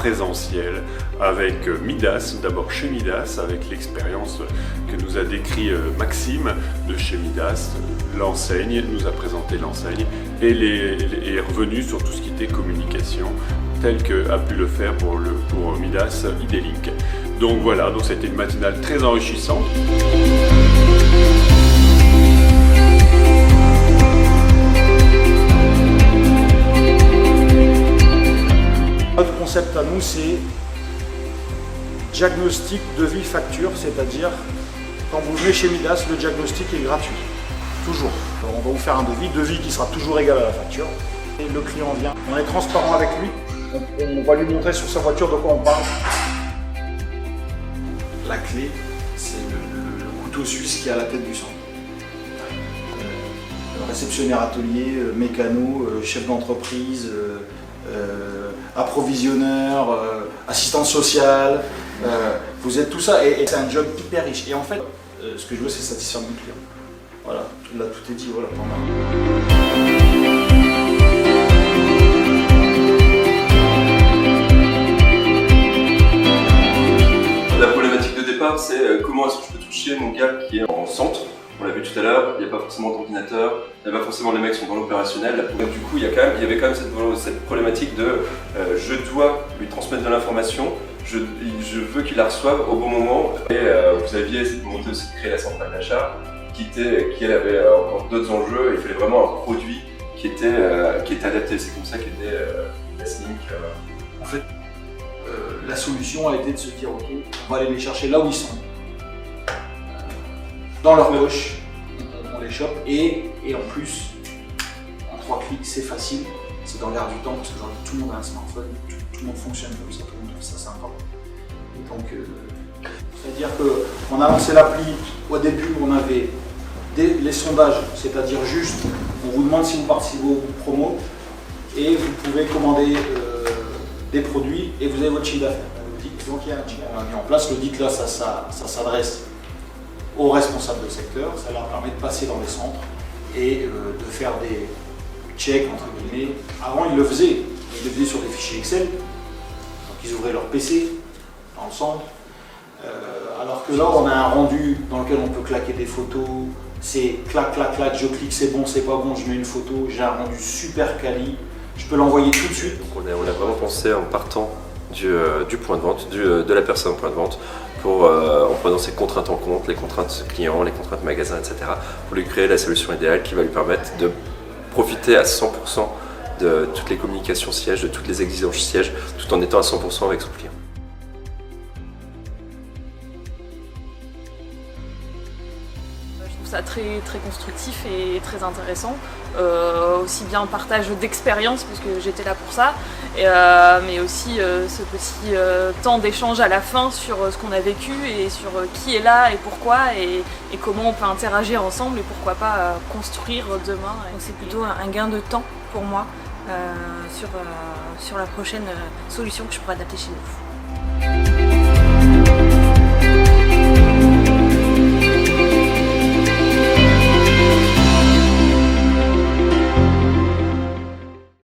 présentiel avec Midas, d'abord chez Midas, avec l'expérience que nous a décrit Maxime de chez Midas, l'enseigne, nous a présenté l'enseigne et est revenu sur tout ce qui était communication, tel qu'a pu le faire pour Midas Idélink. Donc voilà, donc c'était une matinale très enrichissante. Notre concept à nous, c'est diagnostic, devis, facture, c'est-à-dire quand vous venez chez Midas, le diagnostic est gratuit, toujours. Alors, on va vous faire un devis qui sera toujours égal à la facture. Et le client vient, on est transparent avec lui, on va lui montrer sur sa voiture de quoi on parle. La clé, c'est le couteau suisse qui est à la tête du centre. Réceptionnaire atelier, mécano, chef d'entreprise, approvisionneur, assistante sociale, vous êtes tout ça et c'est un job hyper riche. Et en fait, ce que je veux, c'est satisfaire mon client. Voilà, là tout est dit, voilà, pour moi. La problématique de départ, c'est comment est-ce que je peux toucher mon gars qui est en centre. On l'a vu tout à l'heure, il n'y a pas forcément d'ordinateur, il n'y a pas forcément les mecs qui sont dans l'opérationnel. Donc du coup, il y avait quand même cette problématique de je dois lui transmettre de l'information, je veux qu'il la reçoive au bon moment. Et vous aviez monté aussi de créer la centrale d'achat qui elle avait encore d'autres enjeux. Il fallait vraiment un produit qui était adapté. C'est comme ça qu'était Link. En fait, la solution a été de se dire ok, on va aller les chercher là où ils sont. Dans leur poche, on les chope et en plus, en 3 clics, c'est facile, c'est dans l'air du temps parce que tout le monde a un smartphone, tout le monde fonctionne comme ça, tout le monde trouve ça sympa. Et donc, c'est-à-dire qu'on a lancé l'appli, au début on avait les sondages, c'est-à-dire juste, on vous demande si vous participez aux promos et vous pouvez commander des produits et vous avez votre chiffre d'affaires. Donc on a mis en place, le DIC là, ça s'adresse aux responsables de secteur, ça leur permet de passer dans les centres et de faire des checks entre guillemets. Avant ils le faisaient sur des fichiers Excel, donc ils ouvraient leur PC dans le centre, alors que là on a un rendu dans lequel on peut claquer des photos, c'est clac clac clac, je clique c'est bon, c'est pas bon, je mets une photo, j'ai un rendu super quali, je peux l'envoyer tout de suite. Donc on a vraiment pensé en partant du point de vente, de la personne au point de vente, en prenant ses contraintes en compte, les contraintes clients, les contraintes magasins, etc. pour lui créer la solution idéale qui va lui permettre de profiter à 100% de toutes les communications sièges, de toutes les exigences sièges, tout en étant à 100% avec son client. Je trouve ça très constructif et très intéressant, aussi bien partage d'expérience parce que j'étais là pour ça, mais aussi ce petit temps d'échange à la fin sur ce qu'on a vécu et sur qui est là et pourquoi et comment on peut interagir ensemble et pourquoi pas construire demain. Donc c'est plutôt un gain de temps pour moi sur la prochaine solution que je pourrais adapter chez nous.